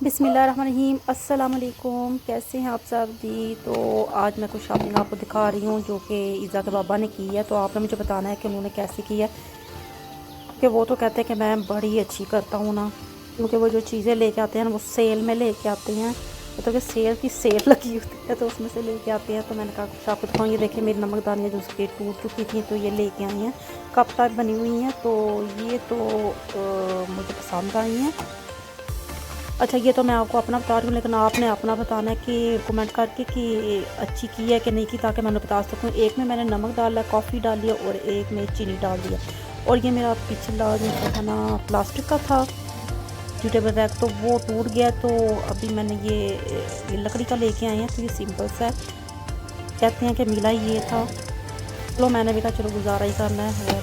बिस्मिल्लाहिर्रहमानिर्रहीम। अस्सलाम वालेकुम। कैसे हैं आप सब जी। तो आज मैं कुछ शॉपिंग आपको दिखा रही हूँ जो कि ईज़ा के बाबा ने की है। तो आपने मुझे बताना है कि उन्होंने कैसे की है, कि वो तो कहते हैं कि मैं बड़ी अच्छी करता हूँ ना, क्योंकि वो जो चीज़ें लेके आते हैं ना वो सेल में लेके आते हैं। मतलब कि सेल की सेल लगी होती है तो उसमें से लेके आते हैं। तो मैंने कहा कुछ आपको दिखाऊँ। ये देखिए मेरी नमकदानियाँ जो उसकी टूट चुकी थी तो ये लेके आई हैं, कप टाइप बनी हुई हैं। तो ये तो मुझे पसंद आई हैं। अच्छा, ये तो मैं आपको अपना बता रही हूँ, लेकिन आपने अपना बताना है कि कमेंट करके कि अच्छी की है कि नहीं की, ताकि मैं बता सकूँ। एक में मैंने नमक डाला, कॉफ़ी डाली है और एक में चीनी डाल दिया। और ये मेरा पिछला जो था ना प्लास्टिक का था जूटेबल रैक, तो वो टूट गया। तो अभी मैंने ये लकड़ी का लेके आए हैं। तो ये सिंपल सा है, कहते हैं कि मिला ये था। चलो मैंने भी कहा चलो गुजारा ही करना है। और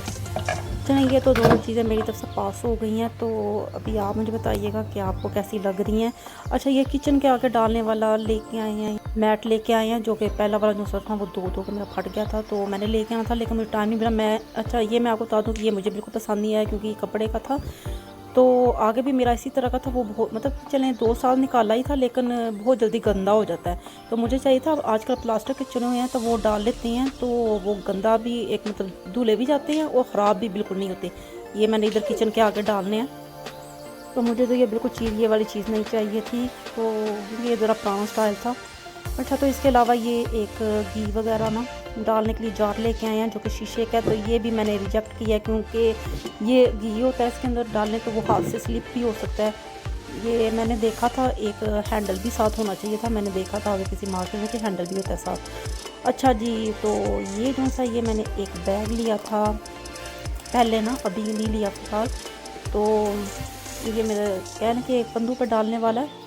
चलिए, ये तो दोनों चीज़ें मेरी तरफ से पास हो गई हैं। तो अभी आप मुझे बताइएगा कि आपको कैसी लग रही हैं। अच्छा, ये किचन के आगे डालने वाला लेके आए हैं, मैट लेके आए हैं, जो कि पहला वाला जो सा था वो दो का मेरा फट गया था। तो मैंने लेके आना था लेकिन मुझे टाइम नहीं मिला। अच्छा, ये मैं आपको बता दूँ कि ये मुझे बिल्कुल पसंद नहीं आया, क्योंकि कपड़े का था। तो आगे भी मेरा इसी तरह का था, वो बहुत मतलब चलें 2 साल निकाला ही था, लेकिन बहुत जल्दी गंदा हो जाता है। तो मुझे चाहिए था, आजकल प्लास्टिक के चुने हुए हैं तो वो डाल लेते हैं, तो वो गंदा भी एक मतलब धुले भी जाते हैं और ख़राब भी बिल्कुल नहीं होते। ये मैंने इधर किचन के आगे डालने हैं। तो मुझे तो ये बिल्कुल ये वाली चीज़ नहीं चाहिए थी। तो ये ज़रा पुराना स्टाइल था। अच्छा, तो इसके अलावा ये एक घी वगैरह ना डालने के लिए जार लेके आए हैं, जो कि शीशे का है। तो ये भी मैंने रिजेक्ट किया, क्योंकि ये घी होता है इसके अंदर डालने, तो वो हाथ से स्लिप भी हो सकता है। ये मैंने देखा था, एक हैंडल भी साथ होना चाहिए था। मैंने देखा था आगे किसी मार्केट में कि हैंडल भी होता है साथ। अच्छा जी, तो ये जो सा ये मैंने एक बैग लिया था पहले ना, अभी नहीं लिया फ़िलहाल। तो ये मेरा कहना कि एक पंदू पर डालने वाला है।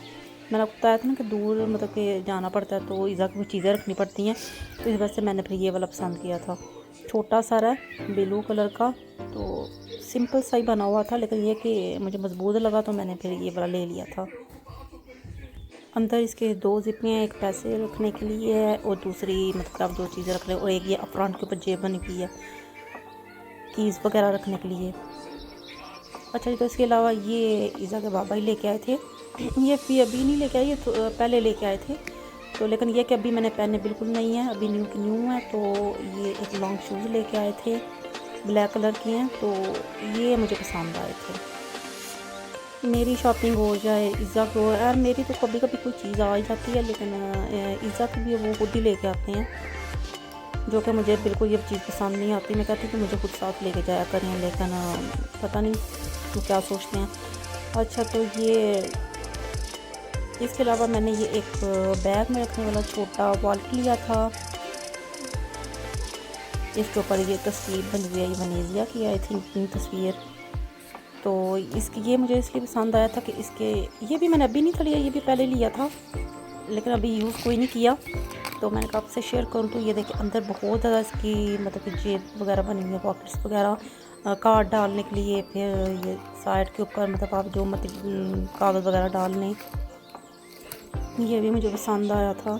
मैंने आपको बताया था ना कि दूर मतलब कि जाना पड़ता है तो ईज़ा की कुछ चीज़ें रखनी पड़ती हैं। तो इस वजह से मैंने फिर ये वाला पसंद किया था। छोटा सा है ब्लू कलर का, तो सिंपल सा ही बना हुआ था, लेकिन ये कि मुझे मजबूत लगा तो मैंने फिर ये वाला ले लिया था। अंदर इसके 2 ज़िपें हैं, एक पैसे रखने के लिए है और दूसरी मतलब आप 2 चीज़ें रख रहे हो, और एक ये फ्रंट के ऊपर जेब बनी हुई है कीज़ वगैरह रखने के लिए। अच्छा जी, तो इसके अलावा ये ईज़ा के बाबा ही लेके आए थे। ये भी अभी नहीं लेके आए, ये तो पहले लेके आए थे। तो लेकिन ये कि अभी मैंने पहने बिल्कुल नहीं है, अभी न्यू की न्यू है। तो ये एक लॉन्ग शूज़ लेके आए थे, ब्लैक कलर की हैं। तो ये मुझे पसंद आए थे। मेरी शॉपिंग हो जाए, ईज़ा को यार मेरी तो कभी कभी कोई चीज़ आ ही जाती है, लेकिन ईज़ा की भी वो खुद ही लेके आते हैं, जो कि मुझे बिल्कुल ये चीज़ पसंद नहीं आती। मैं कहती हूँ कि मुझे खुद साथ लेके जाया करें, लेकिन पता नहीं तो क्या सोचते हैं। अच्छा, तो ये इसके अलावा मैंने ये एक बैग में रखने वाला छोटा वॉलेट लिया था। इसके ऊपर ये तस्वीर बनी हुई है, ये वनीज़िया की आई थिंक तस्वीर। तो इसकी ये मुझे इसलिए पसंद आया था कि इसके ये भी मैंने अभी नहीं था लिया, ये भी पहले लिया था, लेकिन अभी यूज़ कोई नहीं किया। तो मैंने कहा आपसे शेयर करूँ। तो ये देखिए अंदर बहुत ज़्यादा इसकी मतलब कि जेब वगैरह बनी हुई है, पॉकेट्स वगैरह, कार्ड डालने के लिए। फिर ये साइड के ऊपर मतलब आप जो मतलब कागज़ वगैरह डालने, ये भी मुझे पसंद आया था।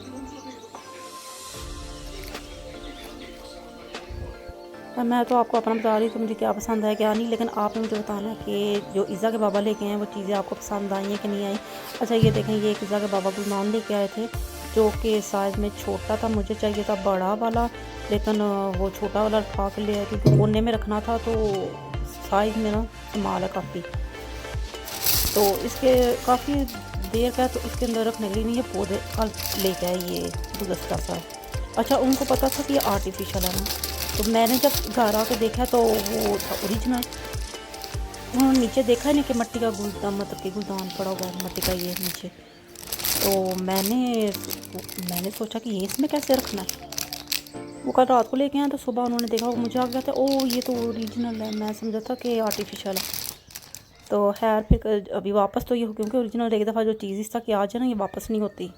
मैं तो आपको अपना बता रही थी मुझे क्या पसंद है क्या नहीं, लेकिन आपने मुझे बताना है कि जो ईज़ा के बाबा लेके आए हैं वो चीज़ें आपको पसंद आई हैं कि नहीं आई। अच्छा, ये देखें, ये एक ईज़ा के बाबा गुलमान लेके आए थे, जो कि साइज़ में छोटा था। मुझे चाहिए था बड़ा वाला, लेकिन वो छोटा वाला उठा के ले आए, क्योंकि कोने में रखना था। तो साइज़ में ना संभाल है काफ़ी। तो इसके काफ़ी देर का, तो इसके अंदर रखने के लिए नहीं, ये पौधे कल लेके आए ये गुलदस्ता सा। अच्छा, उनको पता था कि ये आर्टिफिशियल है ना, तो मैंने जब घर आके देखा तो वो था ओरिजिनल। उन्होंने नीचे देखा नहीं कि मिट्टी का गुलदान मतलब कि गुलदान पड़ा हुआ है मिट्टी का ये नीचे। तो मैंने सोचा कि ये इसमें कैसे रखना है। वो कल रात को लेके आए तो सुबह उन्होंने देखा, वो मुझे आ गया था, ओ ये तो ओरिजिनल है, मैं समझा था कि आर्टिफिशियल है। तो खैर फिर अभी वापस तो ये हो, क्योंकि ओरिजिनल एक दफ़ा जो चीज़ इस था कि आ जाए ना ये वापस नहीं होती।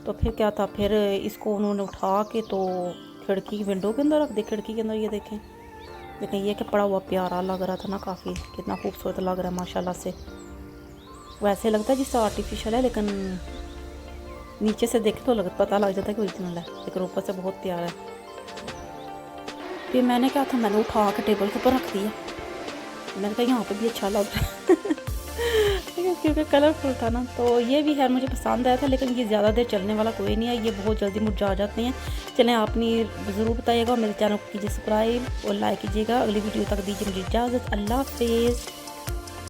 तो फिर क्या था, फिर इसको उन्होंने उठा के तो खिड़की विंडो के अंदर रख दे। खिड़की के अंदर ये देखें, लेकिन ये कि पड़ा हुआ प्यारा लग रहा था ना, काफ़ी कितना खूबसूरत लग रहा है माशाल्लाह से। वैसे लगता है जिससे आर्टिफिशियल है, लेकिन नीचे से देखे तो पता लग जाता है कि ओरिजिनल है, लेकिन ऊपर से बहुत प्यारा है। फिर मैंने क्या था, मैंने उठा के टेबल के ऊपर रख दिया। मैंने कहा यहाँ पे भी अच्छा लग रहा है क्योंकि कलरफुल था ना। तो ये भी है मुझे पसंद आया था, लेकिन ये ज़्यादा देर चलने वाला कोई नहीं है, ये बहुत जल्दी मुरझा जाते हैं। चलें, आपने ज़रूर बताइएगा, मेरे चैनल को कीजिए सब्सक्राइब और लाइक कीजिएगा। अगली वीडियो तक दीजिए मुझे इजाज़त। अल्लाह हाफिज़।